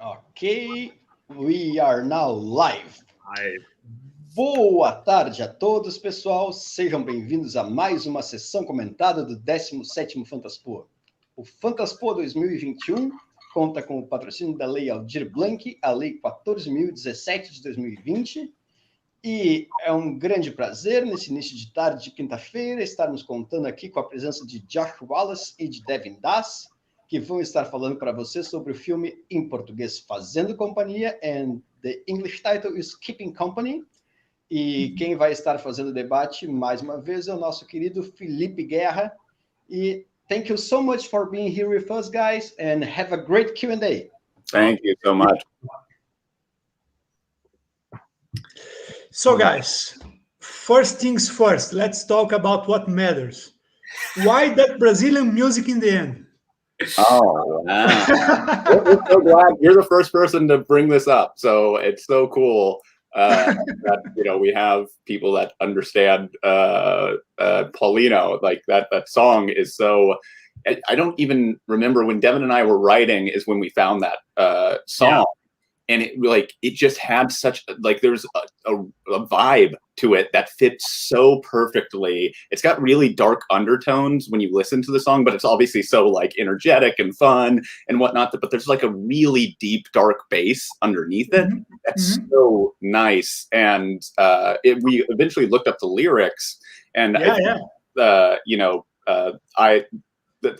Ok, we are now live. Hi. Boa tarde a todos, pessoal. Sejam bem-vindos a mais uma sessão comentada do 17º Fantaspoa. O Fantaspoa 2021 conta com o patrocínio da Lei Aldir Blanc, a Lei 14.017 de 2020. E é um grande prazer, nesse início de tarde de quinta-feira, estarmos contando aqui com a presença de Josh Wallace e de Devin, que vão estar falando para você sobre o filme em português Fazendo Companhia, and the English title is Keeping Company. E quem vai estar fazendo o debate, mais uma vez, é o nosso querido Felipe Guerra. E thank you so much for being here with us, guys, and have a great Q&A. Thank you so much. So, guys, first things first, let's talk about what matters. Why that Brazilian music in the end? Oh, wow. We're so glad you're the first person to bring this up. So it's so cool that, we have people that understand Paulino. Like that song is so, I don't even remember when Devin and I were writing is when we found that song. Yeah. And it just had such there's a vibe to it that fits so perfectly. It's got really dark undertones when you listen to the song, but it's obviously so energetic and fun and whatnot. But there's a really deep dark bass underneath it. That's so nice. And we eventually looked up the lyrics, and I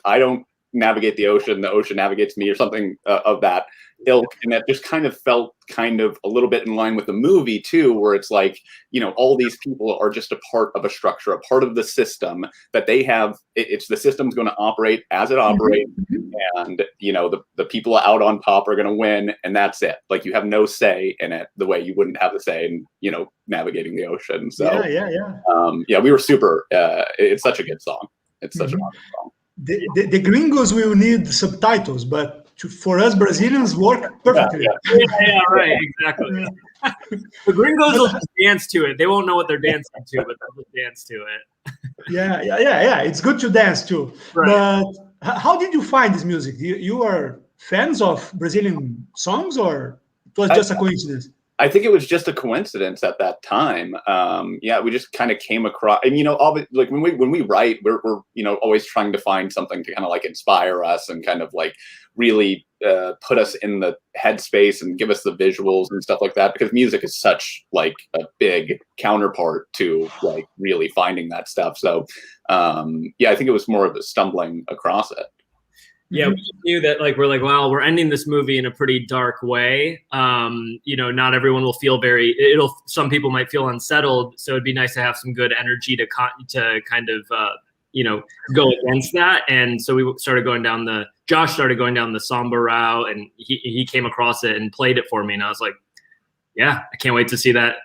don't navigate the ocean navigates me, or something of that ilk. And that just kind of felt a little bit in line with the movie too, where it's all these people are just a part of a structure, a part of the system that they have. It's the system's going to operate as it operates, and the people out on top are going to win, and that's it. You have no say in it the way you wouldn't have the say in navigating the ocean. So we were super. It's such a good song. It's such a wonderful song. The gringos will need subtitles, but for us Brazilians work perfectly. Yeah, right, exactly. The gringos will just dance to it. They won't know what they're dancing to, but they'll just dance to it. Yeah. It's good to dance too. Right. But how did you find this music? You are fans of Brazilian songs, or it was just a coincidence? I think it was just a coincidence at that time. We just kind of came across, and when we write, we're always trying to find something to kind of inspire us and kind of really put us in the headspace and give us the visuals and stuff like that, because music is such a big counterpart to really finding that stuff. So I think it was more of a stumbling across it. Yeah, we knew that well, we're ending this movie in a pretty dark way. Not everyone will feel some people might feel unsettled. So it'd be nice to have some good energy to kind of, go against that. And so Josh started going down the samba route, and he came across it and played it for me. And I was like, yeah, I can't wait to see that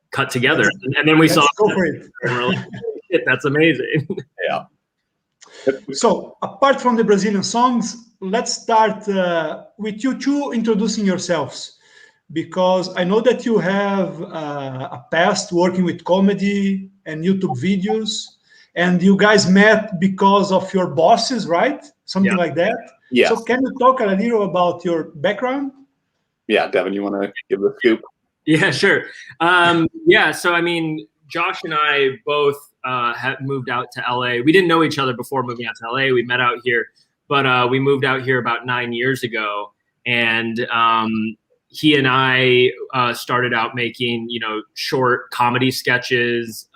cut together. And then we saw it, and we're like, shit, that's amazing. Yeah. So, apart from the Brazilian songs, let's start with you two introducing yourselves, because I know that you have a past working with comedy and YouTube videos, and you guys met because of your bosses, right? Something like that. Yeah. So, can you talk a little about your background? Yeah, Devin, you want to give the scoop? Yeah, sure. So, Josh and I both had moved out to LA. We didn't know each other before moving out to LA. We met out here, but we moved out here about 9 years ago. And he and I started out making, short comedy sketches.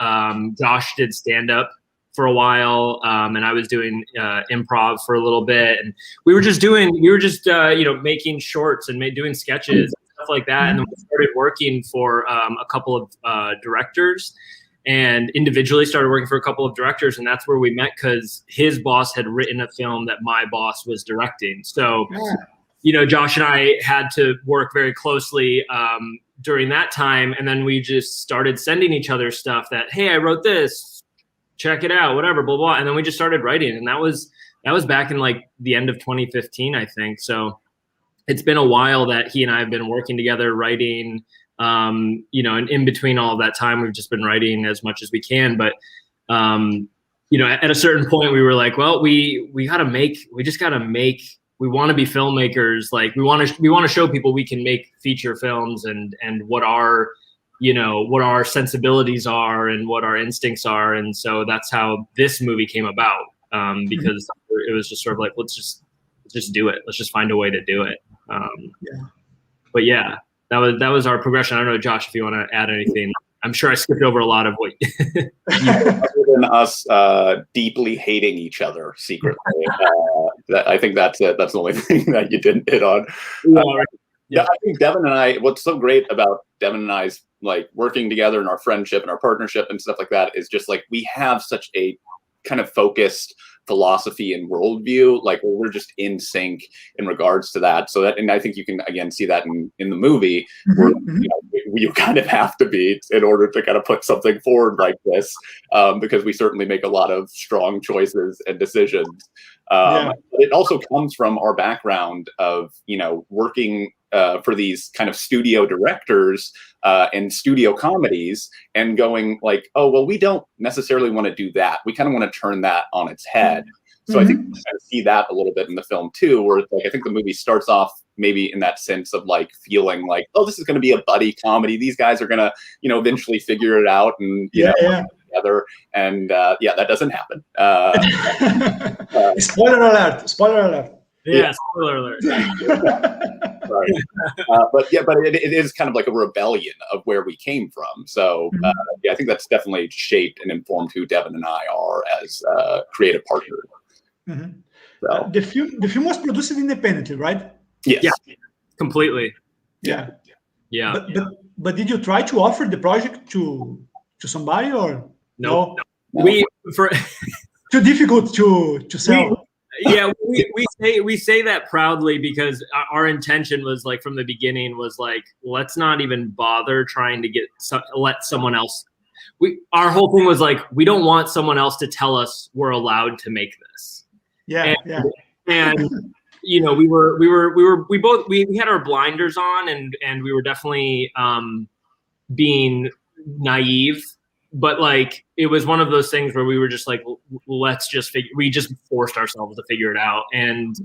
Josh did stand-up for a while, and I was doing improv for a little bit. And we were just making shorts and doing sketches, stuff like that. And then we started working for a couple of directors, and individually started working for a couple of directors. And that's where we met, because his boss had written a film that my boss was directing. So, Josh and I had to work very closely during that time. And then we just started sending each other stuff that, hey, I wrote this, check it out, whatever, blah, blah. And then we just started writing. And that was back in the end of 2015, I think. So it's been a while that he and I have been working together, writing, and in between all of that time, we've just been writing as much as we can. But, at a certain point we were like, well, we just got to make we want to be filmmakers. Like we want to show people we can make feature films and what our, you know, what our sensibilities are and what our instincts are. And so that's how this movie came about, because it was just sort of like, let's just do it. Let's just find a way to do it. But yeah, that was our progression. I don't know, Josh, if you want to add anything. I'm sure I skipped over a lot of what other than us deeply hating each other secretly. I think that's it. That's the only thing that you didn't hit on. Yeah, I think Devin and I, what's so great about Devin and I's like working together and our friendship and our partnership and stuff like that is just like we have such a kind of focused philosophy and worldview, like we're just in sync in regards to that. So that, and I think you can again see that in the movie, where you know, you kind of have to be in order to kind of put something forward like this, because we certainly make a lot of strong choices and decisions. But it also comes from our background of, you know, working for these kind of studio directors and studio comedies and going like, oh, well, we don't necessarily want to do that. We kind of want to turn that on its head. So I think you kind of see that a little bit in the film too, where like, I think the movie starts off maybe in that sense of like feeling like, oh, this is going to be a buddy comedy. These guys are going to, you know, eventually figure it out and, you know, together. And that doesn't happen. Spoiler alert. Spoiler alert. Yeah, spoiler alert. Right. But it is kind of like a rebellion of where we came from. So I think that's definitely shaped and informed who Devin and I are as creative partners. So. The film was produced independently, right? Yes. Yeah, completely. Yeah. But did you try to offer the project to somebody or no? No. Too difficult to sell. We say that proudly because our intention was like from the beginning was like, let's not even bother trying to let someone else. Our whole thing was like, we don't want someone else to tell us we're allowed to make this. And you know, we had our blinders on and we were definitely being naive. But like, it was one of those things where we were just like, let's just we just forced ourselves to figure it out. And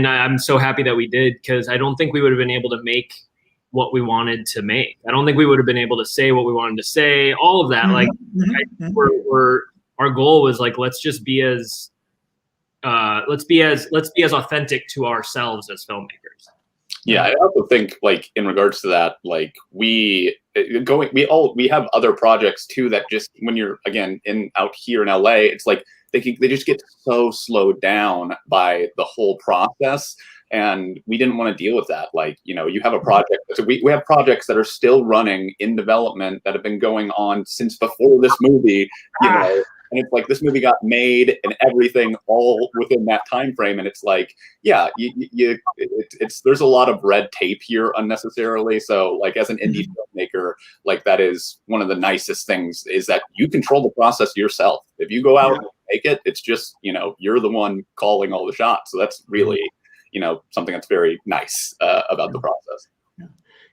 I'm so happy that we did, because I don't think we would have been able to make what we wanted to make. I don't think we would have been able to say what we wanted to say, all of that. Like our goal was like, let's be as authentic to ourselves as filmmakers. Yeah, I also think like in regards to that, like we have other projects too that just when you're again out here in LA, it's like they just get so slowed down by the whole process, and we didn't want to deal with that. Like, you know, you have a project, so we have projects that are still running in development that have been going on since before this movie, you know. And it's like this movie got made and everything all within that time frame, and it's like, yeah, there's a lot of red tape here unnecessarily. So like as an indie filmmaker, like that is one of the nicest things is that you control the process yourself. If you go out and make it, it's just, you know, you're the one calling all the shots. So that's really, you know, something that's very nice about the process.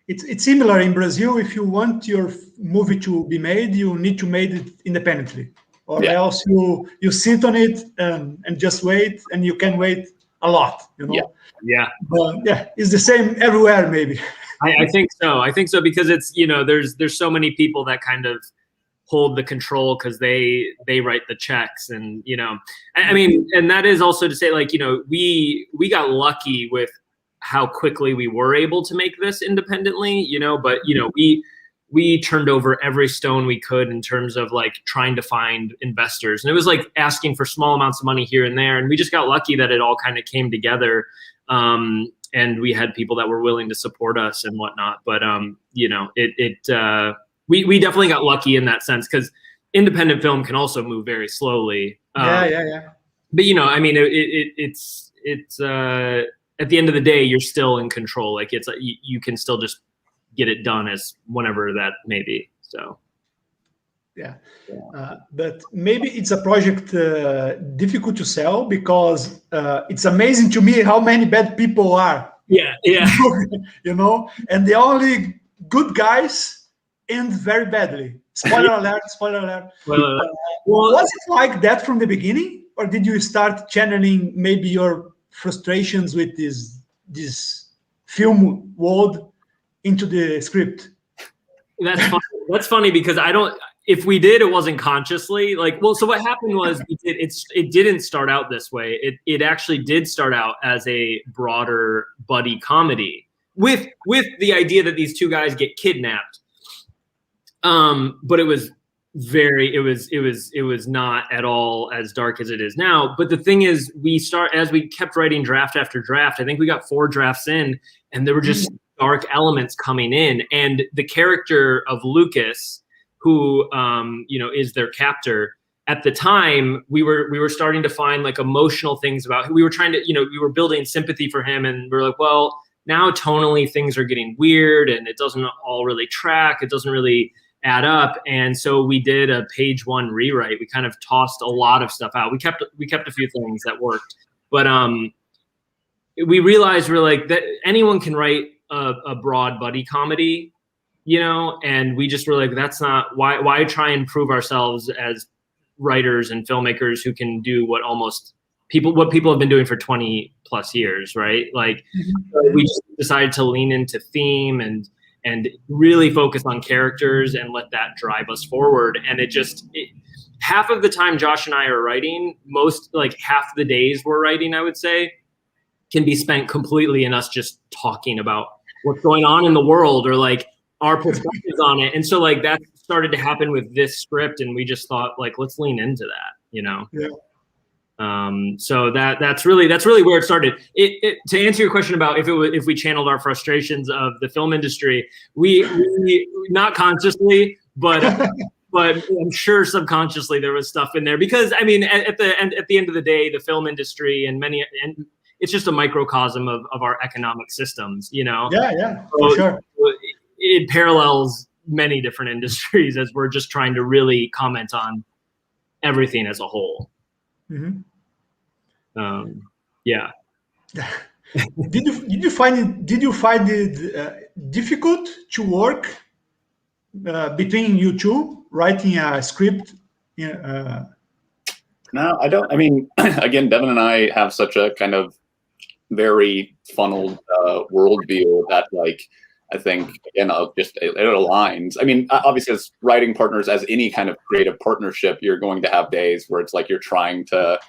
It's similar in Brazil. If you want your movie to be made, you need to make it independently. Or else you sit on it and just wait, and you can wait a lot, you know. But it's the same everywhere, maybe. I think so because it's, you know, there's so many people that kind of hold the control because they write the checks, and you know, I mean, and that is also to say, like, you know, we got lucky with how quickly we were able to make this independently, you know, but you know, we turned over every stone we could in terms of like trying to find investors. And it was like asking for small amounts of money here and there. And we just got lucky that it all kind of came together. And we had people that were willing to support us and whatnot. But, you know, we definitely got lucky in that sense, because independent film can also move very slowly. But, you know, I mean, it's at the end of the day, you're still in control. Like it's you can still just get it done as whenever that may be. So but maybe it's a project difficult to sell, because it's amazing to me how many bad people are. You know, and the only good guys end very badly. Spoiler alert. Was it like that from the beginning, or did you start channeling maybe your frustrations with this film world into the script? That's funny. That's funny because I don't. If we did, it wasn't consciously. Like, well, so what happened was it didn't start out this way. It actually did start out as a broader buddy comedy with the idea that these two guys get kidnapped. But it was not at all as dark as it is now. But the thing is, as we kept writing draft after draft, I think we got 4 drafts in, and there were just dark elements coming in. And the character of Lucas, who is their captor, at the time we were starting to find like emotional things about him. We were trying to, we were building sympathy for him, and we were like, well, now tonally things are getting weird and it doesn't all really track. It doesn't really add up. And so we did a page 1 rewrite. We kind of tossed a lot of stuff out. We kept a few things that worked, but we realized we're like that anyone can write a broad buddy comedy, and we just were like, that's not why try and prove ourselves as writers and filmmakers who can do what people have been doing for 20 plus years, right? Like we just decided to lean into theme and really focus on characters and let that drive us forward. And half of the time Josh and I are writing, half the days we're writing, I would say, can be spent completely in us just talking about what's going on in the world or like our perspectives on it. And so like that started to happen with this script, and we just thought like, let's lean into that, Yeah. So that's really where it started. To answer your question about if we channeled our frustrations of the film industry, we not consciously, but I'm sure subconsciously there was stuff in there, because I mean at the end of the day, the film industry and it's just a microcosm of our economic systems, Yeah, so, for sure. It parallels many different industries as we're just trying to really comment on everything as a whole. Mm-hmm. Yeah. Did you find it difficult to work between you two, writing a script? No, I don't. I mean, again, Devin and I have such a kind of very funneled worldview that, like, I think, again, it aligns. I mean, obviously, as writing partners, as any kind of creative partnership, you're going to have days where it's like you're trying to,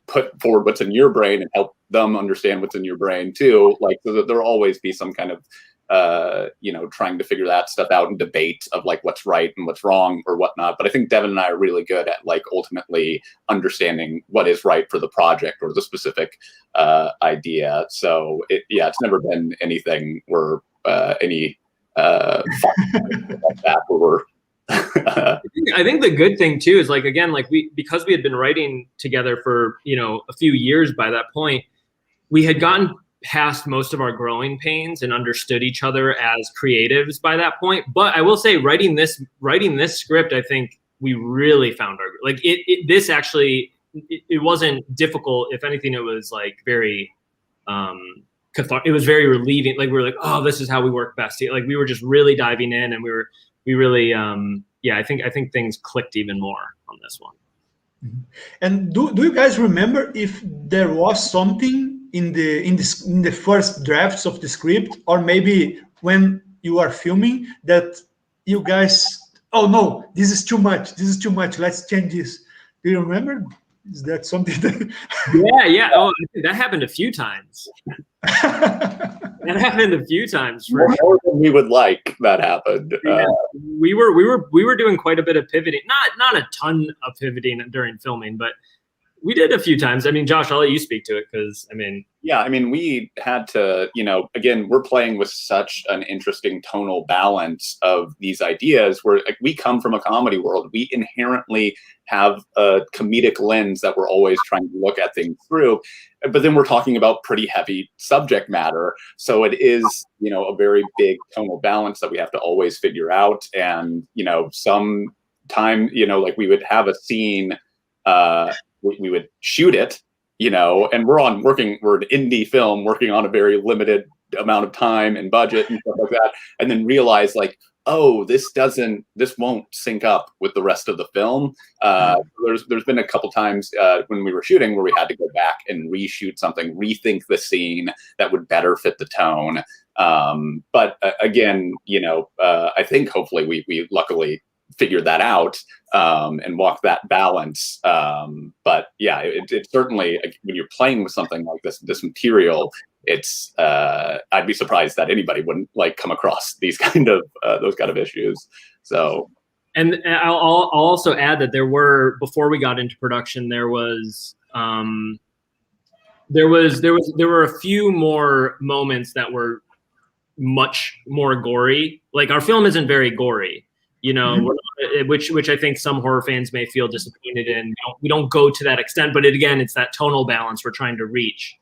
put forward what's in your brain and help them understand what's in your brain too. Like, so that there'll always be some kind of, trying to figure that stuff out and debate of like what's right and what's wrong or whatnot. But I think Devin and I are really good at like ultimately understanding what is right for the project or the specific idea. So it's never been anything where any like that where we're I think the good thing too is, like, again, like because we had been writing together for a few years by that point, we had gotten past most of our growing pains and understood each other as creatives by that point. But I will say, writing this script, I think we really found this actually it wasn't difficult. If anything, it was like very it was very relieving. Like we were like, oh, this is how we work best. Like we were just really diving in, and we really I think things clicked even more on this one. Mm-hmm. And do you guys remember if there was something in the first drafts of the script, or maybe when you are filming, that you guys, oh no, this is too much, let's change this? Do you remember? Is that something that yeah oh, that happened a few times. That happened a few times. More than we would like that happened. Yeah, we were doing quite a bit of pivoting, not a ton of pivoting during filming, but we did a few times. I mean, Josh, I'll let you speak to it, because I mean, we had to, again, we're playing with such an interesting tonal balance of these ideas where, like, we come from a comedy world. We inherently have a comedic lens that we're always trying to look at things through. But then we're talking about pretty heavy subject matter. So it is, a very big tonal balance that we have to always figure out. And, some time, like we would have a scene, we would shoot it, and we're an indie film working on a very limited amount of time and budget and stuff like that, and then realize like, oh, this won't sync up with the rest of the film. There's been a couple times when we were shooting where we had to go back and reshoot something, rethink the scene that would better fit the tone. But again, I think hopefully we luckily figured that out and walked that balance. But yeah, it certainly, when you're playing with something like this material, it's I'd be surprised that anybody wouldn't come across those kind of issues. So, and I'll also add that before we got into production, there were a few more moments that were much more gory. Like, our film isn't very gory, which I think some horror fans may feel disappointed in. We don't go to that extent, but it's that tonal balance we're trying to reach.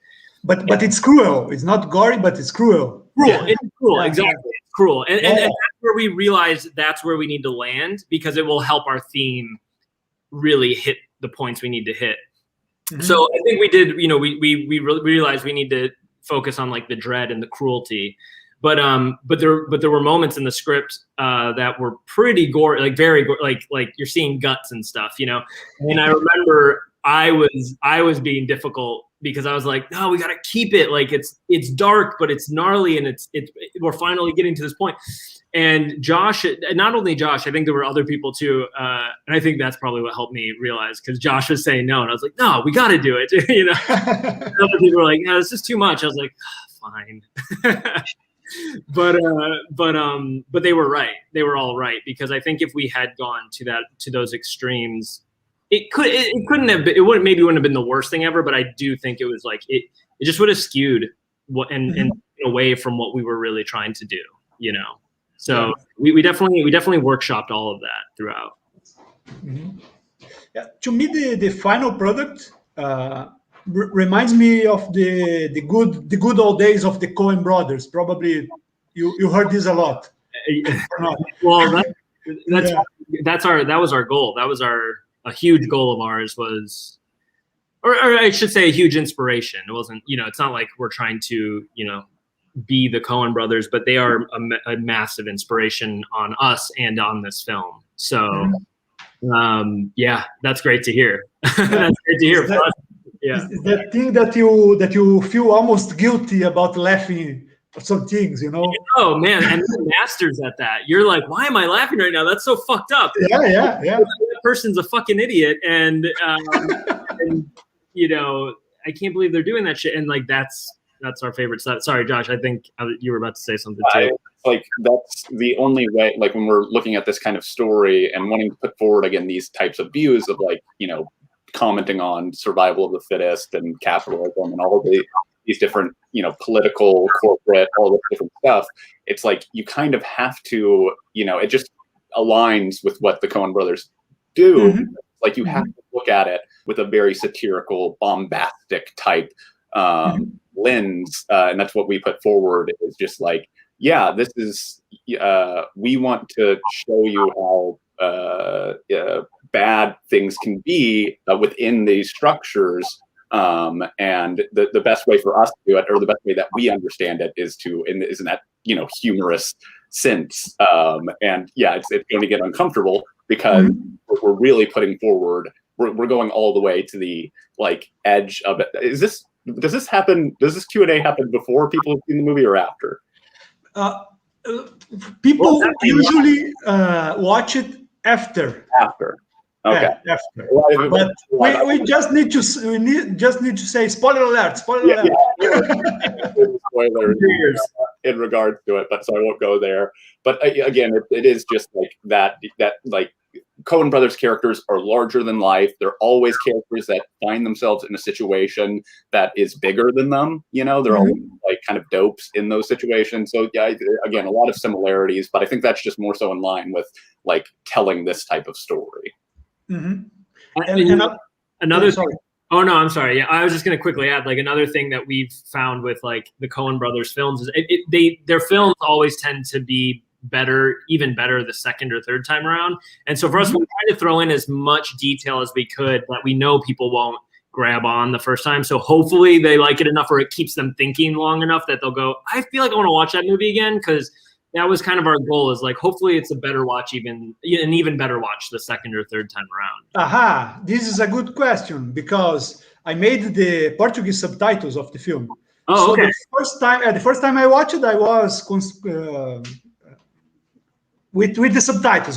But it's cruel. It's not gory, but it's cruel. It's cruel, exactly. It's cruel. And that's where we realize that's where we need to land, because it will help our theme really hit the points we need to hit. Mm-hmm. So I think we did, we realized we need to focus on the dread and the cruelty. But there were moments in the script that were pretty gory, very gory, like you're seeing guts and stuff, And I remember I was being difficult, because I was like, no, we got to keep it. It's dark, but it's gnarly, and we're finally getting to this point. And Josh, not only Josh, I think there were other people too. And I think that's probably what helped me realize, because Josh was saying no, and I was like, no, we got to do it. Other people were like, no, this is too much. I was like, fine. But they were right. They were all right, because I think if we had gone to those extremes, it wouldn't have been the worst thing ever, but I do think it was it just would have skewed and away from what we were really trying to do, So we definitely workshopped all of that throughout. Mm-hmm. Yeah, to me, the final product reminds me of the good old days of the Coen brothers. Probably you heard this a lot. Well, that was our goal. That was a huge goal of ours, or I should say a huge inspiration. It wasn't, it's not like we're trying to, be the Coen brothers, but they are a massive inspiration on us and on this film. So, yeah, that's great to hear. That's great to hear. Is that thing that you feel almost guilty about laughing at some things, Oh man, and you're masters at that. You're like, why am I laughing right now? That's so fucked up. Yeah. That person's a fucking idiot, and I can't believe they're doing that shit. And that's our favorite stuff. Sorry, Josh, I think you were about to say something too. That's the only way. When we're looking at this kind of story and wanting to put forward again these types of views of commenting on survival of the fittest and capitalism and all of these different, political, corporate, all this different stuff. It's you kind of have to, it just aligns with what the Coen brothers do. Mm-hmm. You have to look at it with a very satirical, bombastic type lens. And that's what we put forward, is just this is, we want to show you how bad things can be within these structures. And the best way for us to do it, or the best way that we understand it, is in that humorous sense. And yeah, it's going to get uncomfortable, because we're really putting forward. We're going all the way to the edge of it. Does this happen? Does this Q&A happen before people have seen the movie or after? People usually watch it after. After. Okay. Yeah, after. But we just need to say spoiler alert. Spoiler alert. Yeah. Spoilers in regards to it, but so I won't go there. But again, it is just that Coen brothers characters are larger than life. They're always characters that find themselves in a situation that is bigger than them. They're always kind of dopes in those situations. So yeah, again, a lot of similarities, but I think that's just more so in line with telling this type of story. Mm-hmm. Another thing. Oh no, I'm sorry. Yeah, I was just going to quickly add another thing that we've found with the Coen brothers films is their films always tend to be even better the second or third time around. And so for us, we tried to throw in as much detail as we could that we know people won't grab on the first time. So hopefully they like it enough, or it keeps them thinking long enough that they'll go, I feel like I want to watch that movie again, because that was kind of our goal, is like, hopefully it's a better watch, an even better watch the second or third time around. Aha, this is a good question, because I made the Portuguese subtitles of the film. Oh, okay. So the first time I watched it, I was with the subtitles,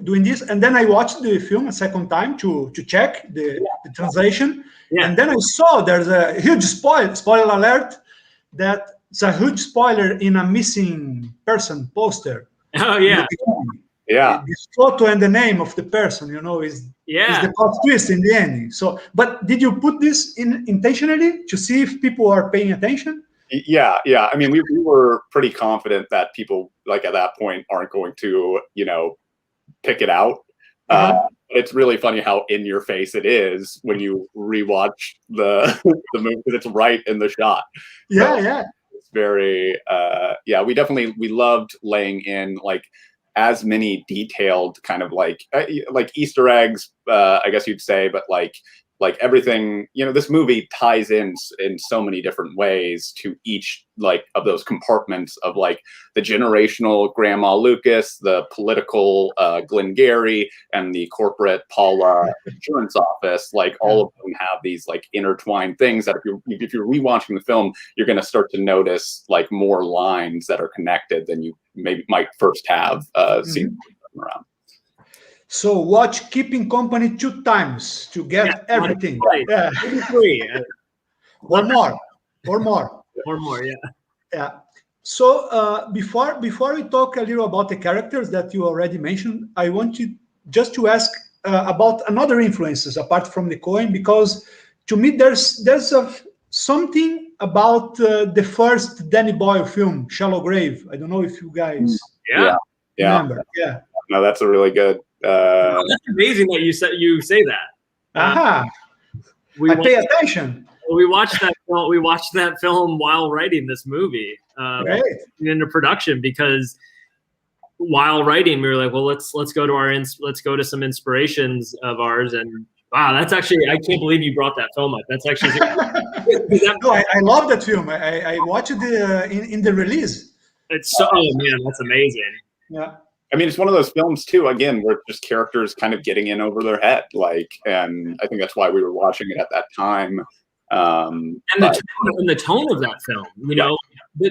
doing this, and then I watched the film a second time to check the translation, and then I saw there's a huge spoiler alert, that it's a huge spoiler in a missing person poster. Oh yeah, this photo and the name of the person, is the plot twist in the ending. So, but did you put this in intentionally to see if people are paying attention? Yeah. I mean, we were pretty confident that people, like, at that point aren't going to, pick it out. It's really funny how in your face it is when you rewatch the movie, because it's right in the shot. Yeah. It's very, we loved laying in, like, as many detailed kind of like Easter eggs, I guess you'd say, but like everything, this movie ties in so many different ways to each like of those compartments of like the generational Grandma Lucas, the political Glengarry, and the corporate Paula insurance office. Like all of them have these like intertwined things that if you're rewatching the film, you're going to start to notice like more lines that are connected than you maybe might first have seen around. So watch Keeping Company 2 times to get everything. Right. Yeah. Or more. Yeah. So before we talk a little about the characters that you already mentioned, I want you just to ask about another influences apart from the Coen, because to me there's something about the first Danny Boyle film, Shallow Grave. I don't know if you guys remember. Yeah. No, that's a really good. That's amazing that you say that. I pay attention. We watched that film while writing this movie, into production, because while writing we were like, well, let's go to some inspirations of ours, and wow, that's actually, I can't believe you brought that film up. That's actually no, I love that film. I watched it in the release. It's so, oh man, that's amazing. Yeah. I mean, it's one of those films too, again, where just characters kind of getting in over their head, like, and I think that's why we were watching it at that time. And the tone of that film,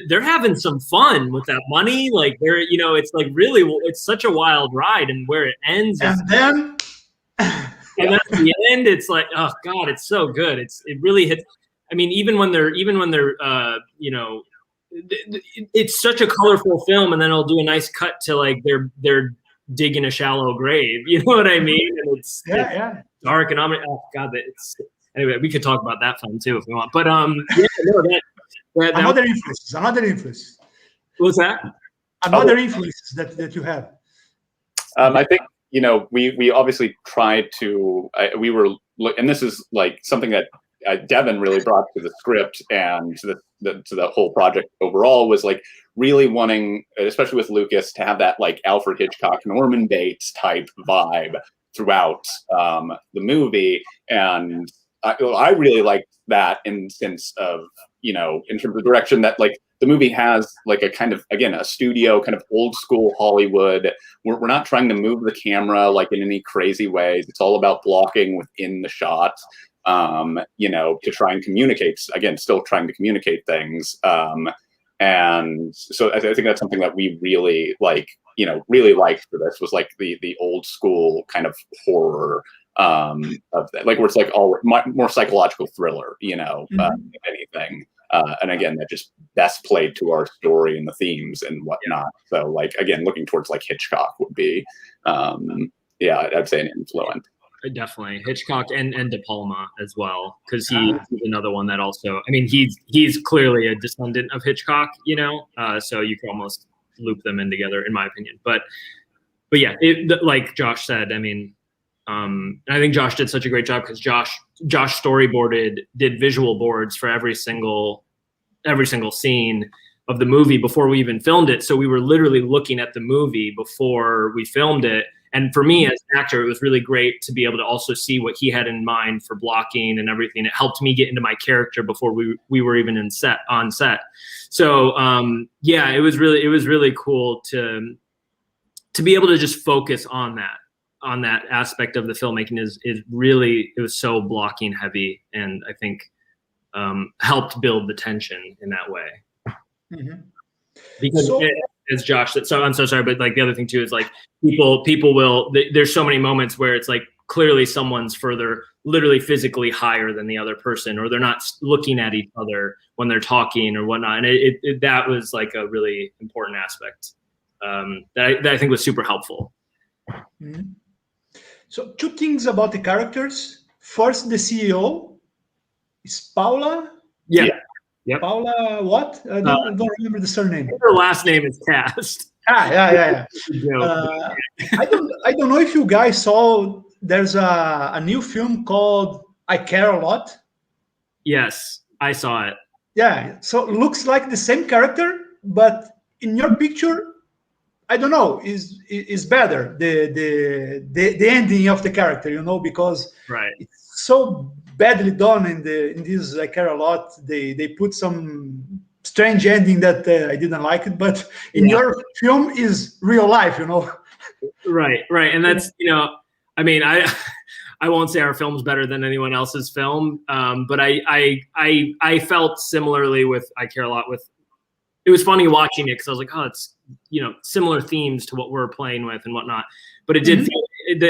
they're having some fun with that money. Like it's like really, it's such a wild ride, and where it ends, and then at the end, it's like, oh God, it's so good. It really hits. I mean, even when they're it's such a colorful film, and then it'll do a nice cut to like they're digging a shallow grave. You know what I mean? And it's dark and ominous. Oh God, anyway. We could talk about that film too if we want. But another influence. What's that? Another influence that you have. I think we obviously tried to. And this is like something that Devin really brought to the script and to the whole project overall, was like really wanting, especially with Lucas, to have that like Alfred Hitchcock, Norman Bates type vibe throughout the movie. And I really liked that in sense of, in terms of direction, that like the movie has like a kind of, again, a studio kind of old school Hollywood. We're not trying to move the camera like in any crazy ways. It's all about blocking within the shot. To try and communicate, again, still trying to communicate things. And so I think that's something that we really really liked for this, was like the old school kind of horror of that, like where it's like all more psychological thriller, than anything. And again, that just best played to our story and the themes and whatnot. So like, again, looking towards like Hitchcock would be, I'd say an influence. Definitely Hitchcock and De Palma as well, because he's another one that also, I mean, he's clearly a descendant of Hitchcock, so you can almost loop them in together, in my opinion. But yeah, like Josh said, I mean, I think Josh did such a great job, because Josh did visual boards for every single scene of the movie before we even filmed it. So we were literally looking at the movie before we filmed it, And for me as an actor, it was really great to be able to also see what he had in mind for blocking and everything. It helped me get into my character before we were even on set. So yeah, it was really cool to be able to just focus on that aspect of the filmmaking. Is really, it was so blocking heavy, and I think helped build the tension in that way. Mm-hmm. Because as Josh said, so I'm so sorry, but like the other thing too is like people will, there's so many moments where it's like clearly someone's further, literally physically higher than the other person, or they're not looking at each other when they're talking or whatnot. And that was like a really important aspect that I think was super helpful. Mm-hmm. So 2 things about the characters. First, the CEO is Paula. Yeah. Yep. Paula what? I don't remember the surname. Her last name is Cast. Yeah. I don't know if you guys saw, there's a new film called I Care a Lot. Yes, I saw it. Yeah, so it looks like the same character, but in your picture, I don't know, is better the ending of the character, you know, because right, it's so badly done in this I Care a Lot. They put some strange ending that I didn't like it, but in your film is real life, you know. Right, and that's, you know, I mean, I won't say our film's better than anyone else's film, but I felt similarly with I Care a Lot. With, it was funny watching it because I was like, oh, it's, you know, similar themes to what we're playing with and whatnot. But it did.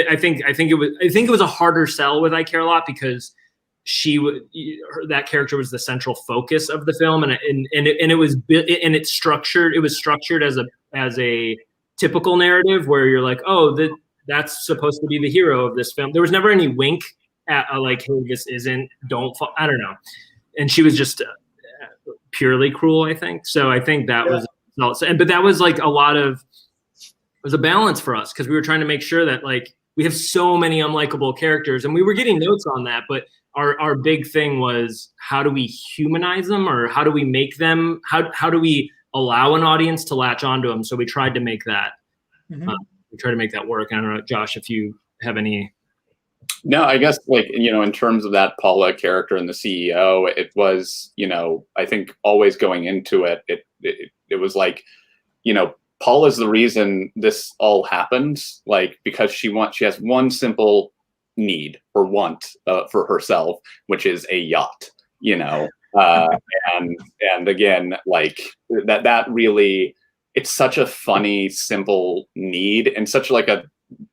I think it was a harder sell with I Care a Lot because that character was the central focus of the film, and it was structured as a typical narrative where you're like, oh, that's supposed to be the hero of this film. There was never any wink at like, hey, this isn't. I don't know. And she was just purely cruel, I think. So I think that was, but that was like it was a balance for us because we were trying to make sure that like we have so many unlikable characters, and we were getting notes on that, but our big thing was, how do we humanize them, or how do we make them, how do we allow an audience to latch onto them? So we tried to make that work. I don't know, Josh, if you have any. No, I guess, like, you know, in terms of that Paula character and the CEO, it was, you know, I think always going into it, it was like, you know, Paula's the reason this all happened, like, because she has one simple need or want for herself, which is a yacht, you know, and again, like that really, it's such a funny, simple need, and such like a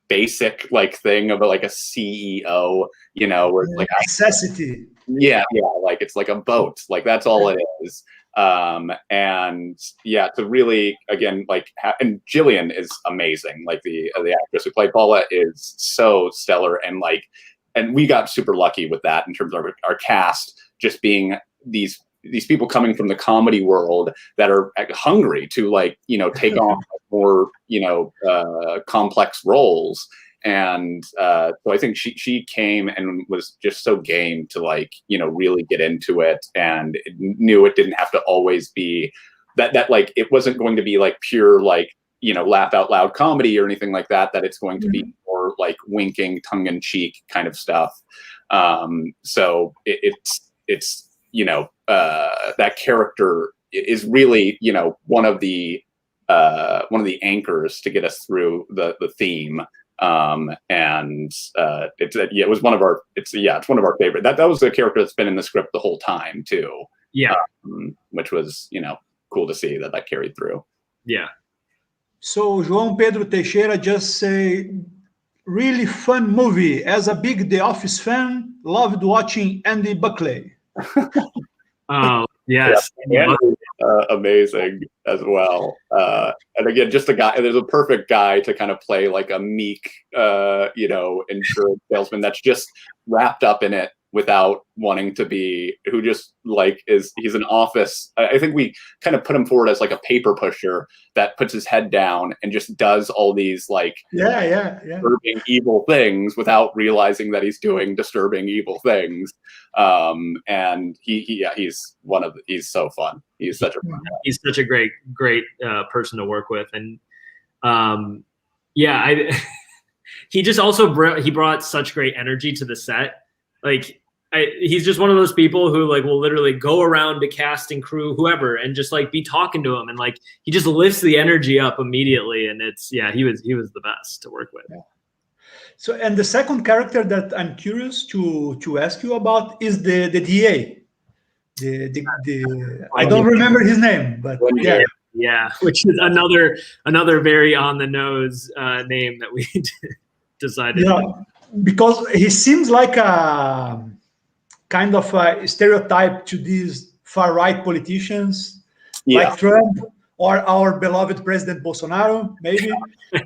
basic like thing of like a CEO, you know, where it's like necessity. Yeah, like it's like a boat, like that's all it is. And yeah, to really, again, like, and Jillian is amazing. Like the actress who played Paula is so stellar, and like, and we got super lucky with that in terms of our cast just being these people coming from the comedy world that are hungry to, like, you know, take on more, you know, complex roles. And so I think she came and was just so game to, like, you know, really get into it, and knew it didn't have to always be that like, it wasn't going to be like pure, like, you know, laugh out loud comedy or anything like that, that it's going to be more like winking, tongue in cheek kind of stuff. So it's, you know, that character is really, you know, one of the anchors to get us through the theme. It was one of our, it's one of our favorite. That was a character that's been in the script the whole time too. Yeah. Which was, you know, cool to see that carried through. Yeah. So João Pedro Teixeira just say, really fun movie. As a big The Office fan, loved watching Andy Buckley. Oh, yes. Yeah, amazing as well. And again, just a guy, there's a perfect guy to kind of play like a meek, you know, insurance salesman that's just wrapped up in it without wanting to be, who just like he's an office. I think we kind of put him forward as like a paper pusher that puts his head down and just does all these like disturbing evil things without realizing that he's doing disturbing evil things. And he's so fun. He's such a fun guy. He's such a great person to work with. And He just also brought such great energy to the set. Like he's just one of those people who like will literally go around to cast and crew, whoever, and just like be talking to him, and like he just lifts the energy up immediately. And he was the best to work with. Yeah. So, and the second character that I'm curious to ask you about is the DA. I don't remember his name, but yeah. Yeah, which is another very on the nose name that we decided. Yeah, because he seems like a kind of a stereotype to these far right politicians, like Trump or our beloved President Bolsonaro, maybe.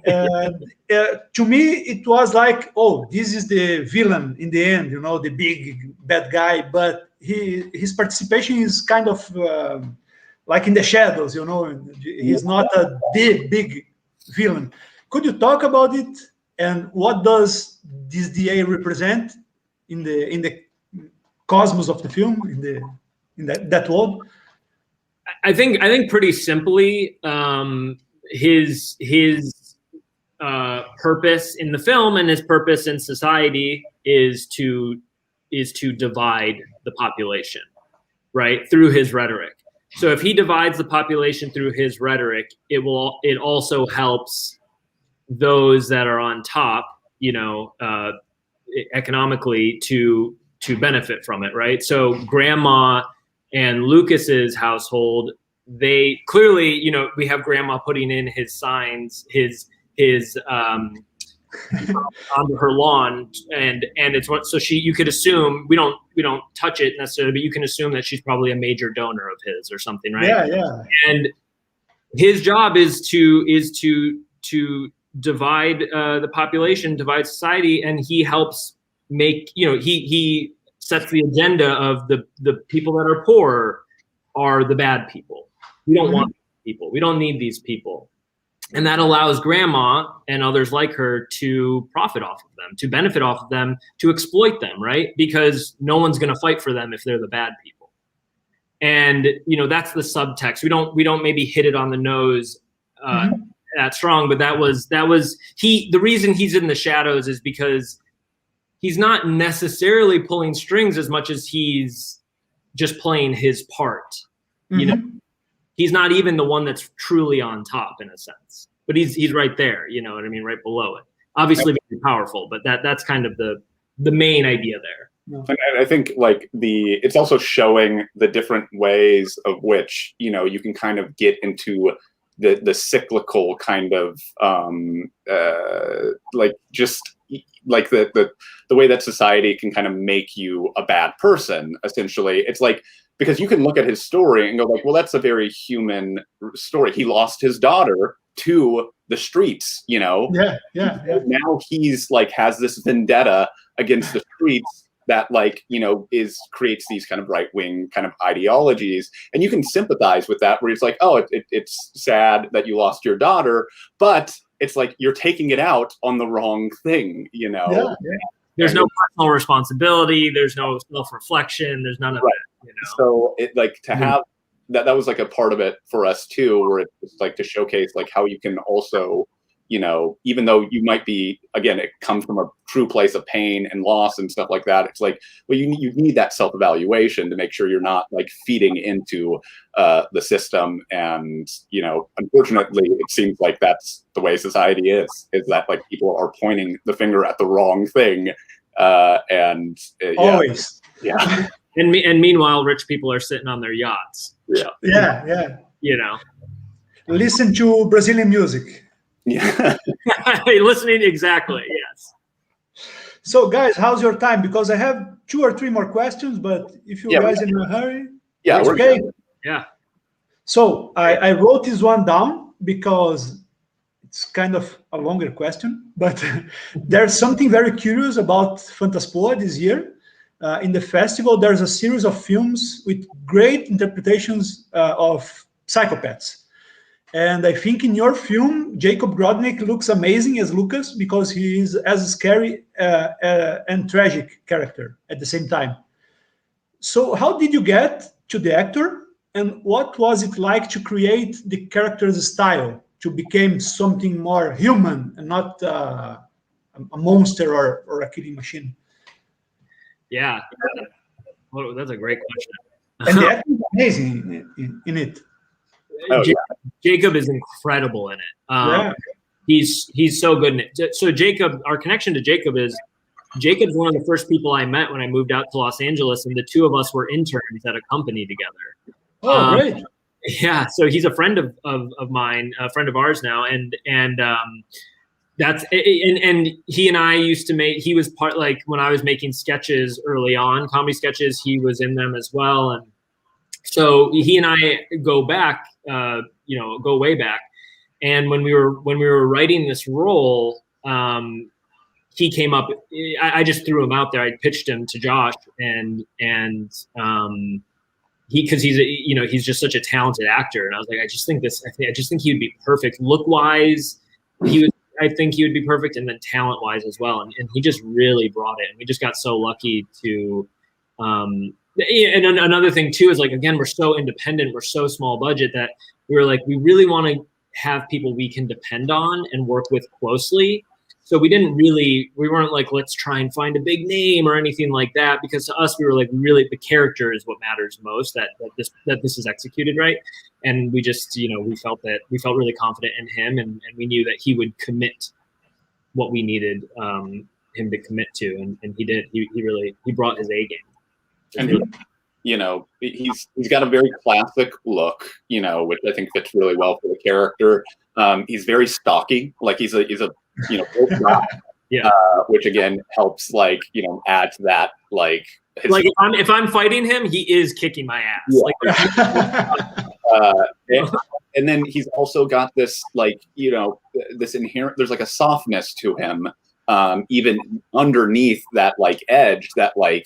To me, it was like, oh, this is the villain in the end, the big bad guy. But his participation is kind of like in the shadows, He's not a big villain. Could you talk about it? And what does this DA represent in the cosmos of the film, in that world? I think pretty simply, his purpose in the film and his purpose in society is to divide the population, right, through his rhetoric. So if he divides the population through his rhetoric, it also helps those that are on top, economically to benefit from it, right? So Grandma and Lucas's household, they clearly, we have Grandma putting in his signs, his onto her lawn, and it's what, so you could assume, we don't touch it necessarily, but you can assume that she's probably a major donor of his or something, right? Yeah. And his job is to divide the population, divide society, and he helps make, he sets the agenda of the people that are poor are the bad people. We don't want people. We don't need these people. And that allows Grandma and others like her to profit off of them, to benefit off of them, to exploit them, right? Because no one's going to fight for them if they're the bad people. And, that's the subtext. We don't maybe hit it on the nose that strong, but that was the reason he's in the shadows is because he's not necessarily pulling strings as much as he's just playing his part. He's not even the one that's truly on top in a sense, but he's right there. You know what I mean? Right below it. Obviously very powerful, but that's kind of the main idea there. And I think like it's also showing the different ways of which, you can kind of get into the cyclical kind of like just like the way that society can kind of make you a bad person. Essentially, it's like, because you can look at his story and go like, well, that's a very human story. He lost his daughter to the streets, Yeah. Now he's like has this vendetta against the streets that like, creates these kind of right-wing kind of ideologies. And you can sympathize with that, where it's like, oh, it's sad that you lost your daughter, but it's like you're taking it out on the wrong thing, Yeah. There's no personal responsibility. There's no self-reflection. There's none of that. So it like to have that was like a part of it for us too, where it's like to showcase like how you can also, even though you might be, again, it comes from a true place of pain and loss and stuff like that. It's like, well, you need that self-evaluation to make sure you're not like feeding into the system. And, unfortunately, it seems like that's the way society is that like people are pointing the finger at the wrong thing. Always. Yeah. And meanwhile, rich people are sitting on their yachts. Yeah. Listen to Brazilian music. Yeah. Listening, exactly, yes. So, guys, how's your time? Because I have 2 or 3 more questions, but if you guys in a hurry, we're okay. Good. Yeah. So I wrote this one down because it's kind of a longer question, but there's something very curious about Fantaspoa this year. In the festival, there's a series of films with great interpretations of psychopaths. And I think in your film, Jacob Grodnick looks amazing as Lucas because he is as scary and tragic character at the same time. So how did you get to the actor? And what was it like to create the character's style to become something more human and not a monster or a killing machine. Yeah, well, that's a great question. And the acting is amazing in it. Oh, Jacob is incredible in it. He's so good in it. So Jacob, our connection to Jacob is Jacob's one of the first people I met when I moved out to Los Angeles, and the two of us were interns at a company together. Oh, great! Yeah, so he's a friend of mine, a friend of ours now, and that's and he and I used to make. He was part, like, when I was making sketches early on, comedy sketches. He was in them as well, and so he and I go back, go way back. And when we were writing this role, he came up. I just threw him out there. I pitched him to Josh, and because he's just such a talented actor, and I was like, I just think he would be perfect look wise. I think he would be perfect, and then talent wise as well. And he just really brought it. And we just got so lucky to. And another thing too is, like, again, we're so independent, we're so small budget that we were like, we really want to have people we can depend on and work with closely. So we weren't like, let's try and find a big name or anything like that, because to us, we were like, really, the character is what matters most, that this is executed right. And we just, we felt really confident in him, and we knew that he would commit what we needed him to commit to. And he did. He brought his A game. And he's got a very classic look, which I think fits really well for the character. He's very stocky, like he's a yeah, which again helps, like, add to that, like, if I'm fighting him, he is kicking my ass. Yeah. And then he's also got this, like, this inherent, there's like a softness to him, even underneath that, like, edge that, like.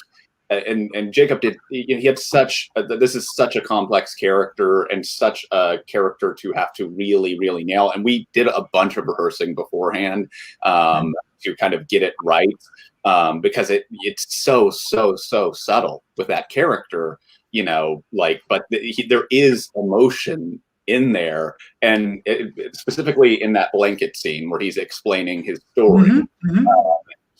And Jacob he had this is such a complex character, and such a character to have to really, really nail. And we did a bunch of rehearsing beforehand to kind of get it right, because it's so subtle with that character, but there is emotion in there, and specifically in that blanket scene where he's explaining his story.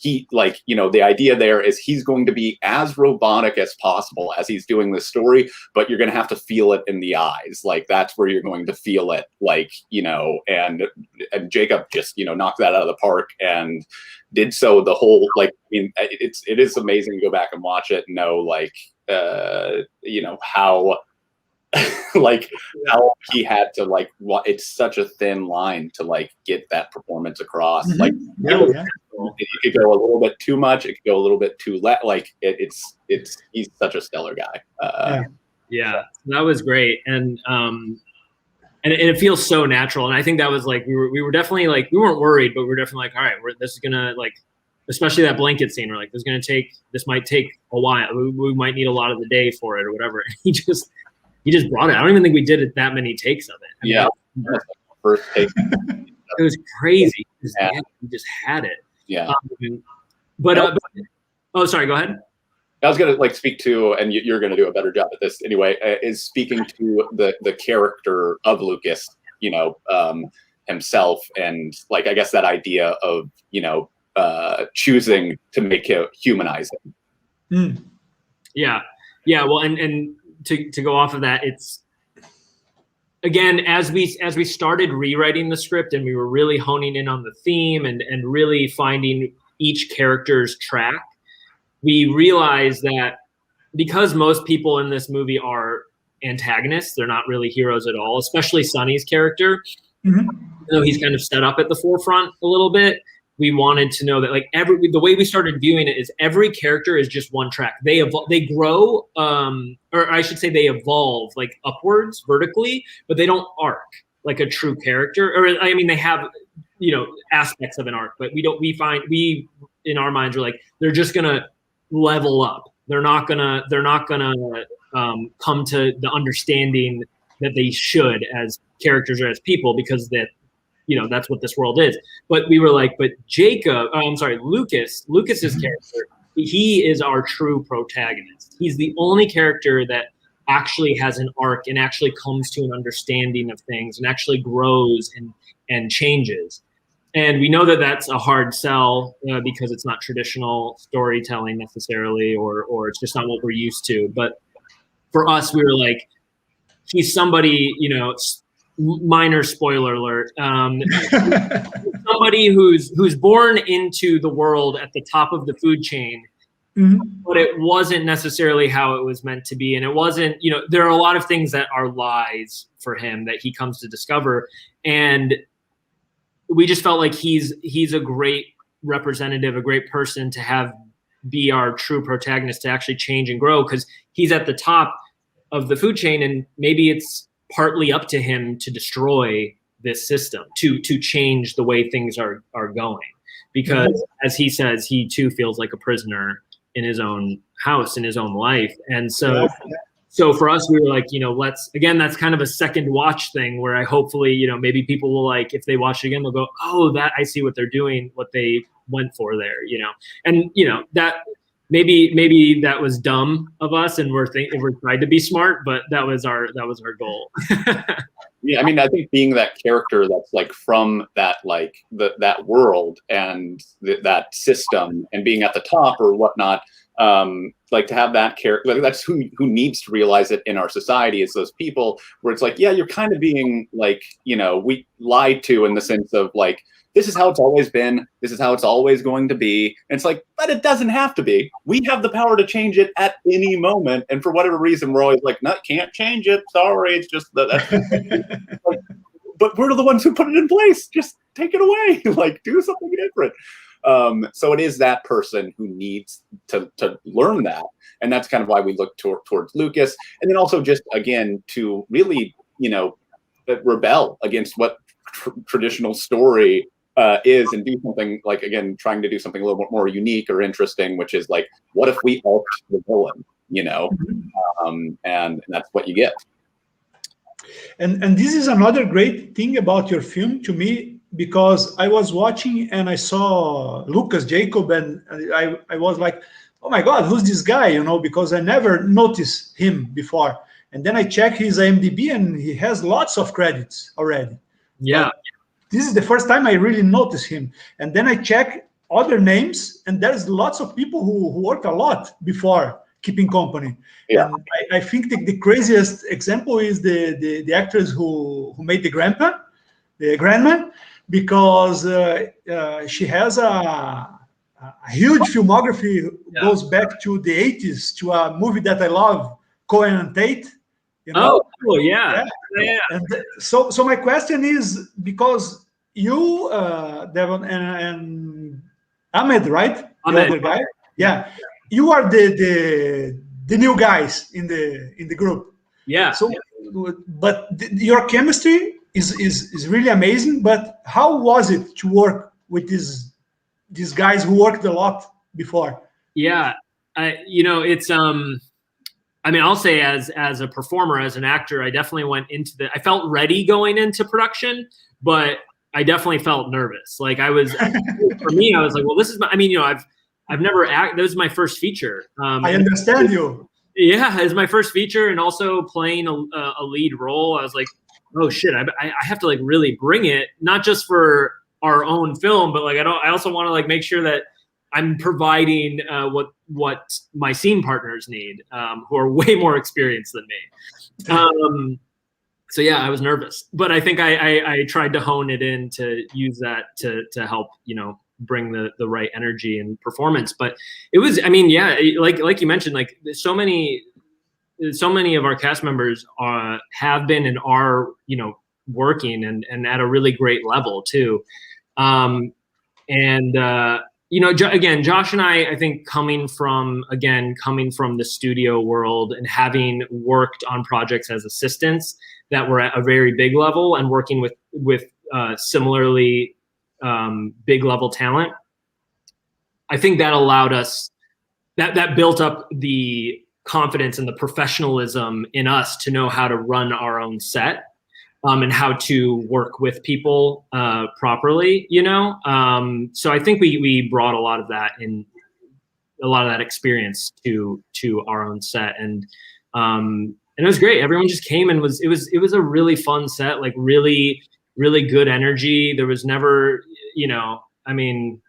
The idea there is he's going to be as robotic as possible as he's doing this story, but you're going to have to feel it in the eyes. Like, that's where you're going to feel it, like, and Jacob just, knocked that out of the park, and did so the whole, like, it is amazing to go back and watch it and know, like, how, like, how he had to, like, it's such a thin line to, like, get that performance across. Like, it could go a little bit too much, it could go a little bit too like, he's such a stellar guy. Yeah, that was great. And it feels so natural. And I think that was, like, we were definitely, like, we weren't worried, but we were definitely like, all right, this is gonna, like, especially that blanket scene, we're like, this might take a while, we might need a lot of the day for it or whatever. And he just brought it. I don't even think we did it that many takes of it. First take. It was crazy. We just had it. Yeah. Oh, sorry. Go ahead. I was gonna, like, speak to, and you're gonna do a better job at this anyway. Is speaking to the character of Lucas, himself, and, like, I guess that idea of choosing to make it humanize him. Yeah. Well, and to go off of that, it's, again, as we started rewriting the script, and we were really honing in on the theme and really finding each character's track, we realized that because most people in this movie are antagonists, they're not really heroes at all, especially Sonny's character. Though he's kind of set up at the forefront a little bit, we wanted to know that, like, the way we started viewing it is every character is just one track. They grow, or I should say they evolve, like, upwards vertically, but they don't arc like a true character. Or, I mean, they have, aspects of an arc, but we in our minds are like, they're just gonna level up. They're not gonna come to the understanding that they should as characters or as people, because that's what this world is. But we were like, but Lucas's character, he is our true protagonist. He's the only character that actually has an arc and actually comes to an understanding of things and actually grows and changes. And we know that that's a hard sell because it's not traditional storytelling necessarily, or it's just not what we're used to. But for us, we were like, he's somebody, you know, minor spoiler alert, somebody who's born into the world at the top of the food chain, but it wasn't necessarily how it was meant to be. And it wasn't, you know, there are a lot of things that are lies for him that he comes to discover. And we just felt like he's a great representative, a great person to have be our true protagonist, to actually change and grow, because he's at the top of the food chain, and maybe it's partly up to him to destroy this system, to change the way things are going. Because as he says, he too feels like a prisoner in his own house, in his own life. And so for us, we were like, you know, that's kind of a second watch thing where I hopefully, you know, maybe people will, like, if they watch it again, they'll go, oh, that I see what they're doing, what they went for there, you know. And, you know, that maybe that was dumb of us, and we're trying to be smart, but that was our goal. Yeah, I mean, I think being that character that's like from that, like that world and that system, and being at the top or whatnot, like to have that character, like that's who needs to realize it in our society, is those people where it's like, yeah, you're kind of being like, you know, we lied to, in the sense of like, this is how it's always been, this is how it's always going to be. And it's like, but it doesn't have to be. We have the power to change it at any moment. And for whatever reason, we're always like, no, can't change it. Sorry, it's just that's like, but we're the ones who put it in place. Just take it away. Like, do something different. So it is that person who needs to learn that. And that's kind of why we look towards Lucas. And then also just, again, to really, you know, rebel against what traditional story is, and do something like, again, trying to do something a little bit more unique or interesting, which is like, what if we alt the villain, you know? And that's what you get. And this is another great thing about your film to me, because I was watching and I saw Lucas Jacob, and I was like, oh my God, who's this guy? You know, because I never noticed him before. And then I check his IMDb, and he has lots of credits already. Yeah. But this is the first time I really noticed him. And then I check other names, and there's lots of people who worked a lot before Keeping Company. Yeah. And I think the craziest example is the actress who made the grandma, because she has a huge filmography, goes back to the 80s, to a movie that I love, Cohen and Tate. You know? Oh, cool, yeah. And so my question is, because you, Devin, and Ahmed, right? Ahmed. The other guy? Yeah. You are the new guys in the group. Yeah. So, but your chemistry is really amazing. But how was it to work with these guys who worked a lot before? Yeah. You know, it's I mean, I'll say as a performer, as an actor, I definitely went into I felt ready going into production, but I definitely felt nervous. Like for me, I was like, well, this is I mean, you know, I've never this is my first feature. I understand you. Yeah, it's my first feature, and also playing a lead role. I was like, oh shit, I have to like really bring it, not just for our own film, but like I also want to like make sure that I'm providing what my scene partners need, who are way more experienced than me. So yeah, I was nervous, but I think I tried to hone it in to use that to help, you know, bring the right energy and performance. But it was, I mean, yeah, like you mentioned, like so many of our cast members have been and are, you know, working and at a really great level too. You know, again, Josh and I think coming from the studio world and having worked on projects as assistants that were at a very big level and working with similarly big level talent, I think that allowed us, that built up the confidence and the professionalism in us to know how to run our own set. And how to work with people properly, you know. So I think we brought a lot of that experience to our own set, and it was great. Everyone just came and it was a really fun set, like really good energy. There was never, you know, I mean,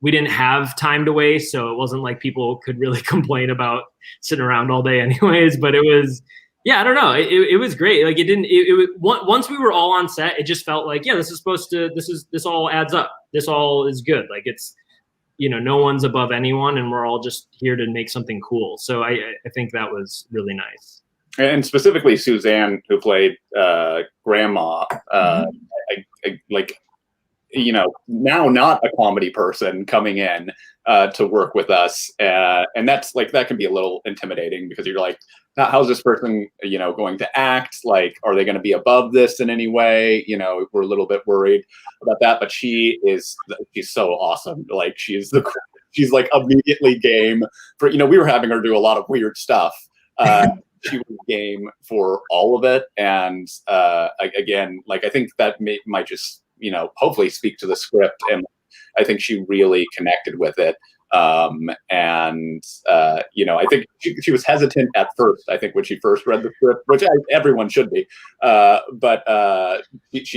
we didn't have time to waste, so it wasn't like people could really complain about sitting around all day anyways, but it was, yeah, I don't know. It was great. Like it was, once we were all on set, it just felt like, yeah, this all adds up. This all is good. Like it's, you know, no one's above anyone and we're all just here to make something cool. So I think that was really nice. And specifically Suzanne, who played Grandma, like, you know, now not a comedy person coming in to work with us. And that's like, that can be a little intimidating because you're like, how's this person, you know, going to act? Like, are they going to be above this in any way? You know, we're a little bit worried about that, but she's so awesome. Like she's like immediately game for, you know, we were having her do a lot of weird stuff. She was game for all of it. And again, like, I think that might just, you know, hopefully speak to the script. And I think she really connected with it. You know, I think she was hesitant at first, I think, when she first read the script, which everyone should be. But it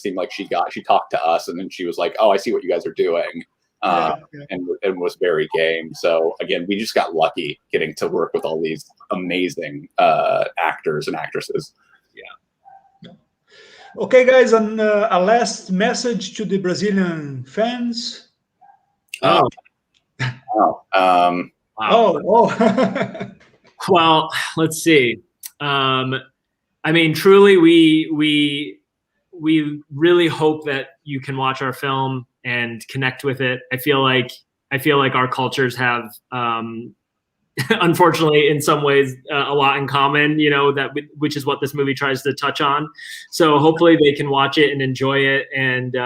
seemed like she talked to us and then she was like, oh, I see what you guys are doing. And was very game. So again, we just got lucky getting to work with all these amazing actors and actresses. Yeah. Okay, guys, and a last message to the Brazilian fans. Wow. Well, let's see. I mean, truly, we really hope that you can watch our film and connect with it. I feel like our cultures have, unfortunately, in some ways, a lot in common. You know, which is what this movie tries to touch on. So hopefully they can watch it and enjoy it. And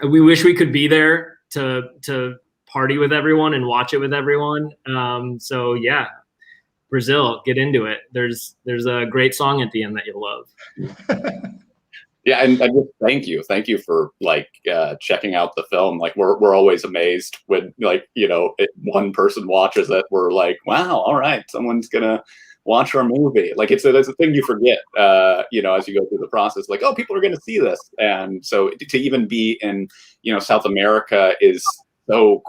we wish we could be there to party with everyone and watch it with everyone. So yeah, Brazil, get into it. There's a great song at the end that you'll love. Yeah, and just thank you for like checking out the film. Like we're always amazed when, like, you know, one person watches it, we're like, wow, all right, someone's gonna watch our movie. Like it's a thing you forget, you know, as you go through the process. Like, oh, people are gonna see this, and so to even be in, you know, South America is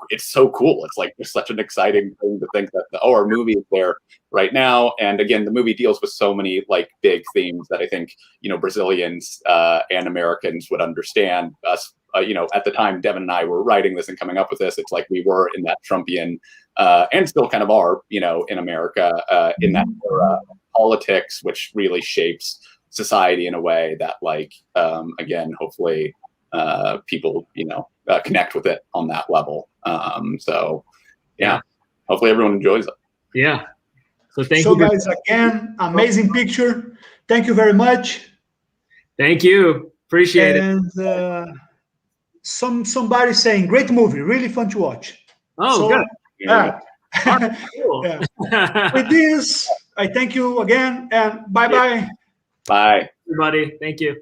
it's so cool. It's like just such an exciting thing to think that our movie is there right now. And again, the movie deals with so many like big themes that I think, you know, Brazilians and Americans would understand. Us, you know, at the time Devin and I were writing this and coming up with this, it's like we were in that Trumpian and still kind of are, you know, in America in that era of politics, which really shapes society in a way that, like, again, hopefully people, you know, connect with it on that level. So yeah, hopefully everyone enjoys it. Yeah. So thank you. So guys, again, amazing picture. Thank you very much. Thank you. Appreciate it. And somebody saying, great movie, really fun to watch. Oh, so, good. Yeah. Cool. Yeah. With this, I thank you again, and bye-bye. Bye. Everybody, thank you.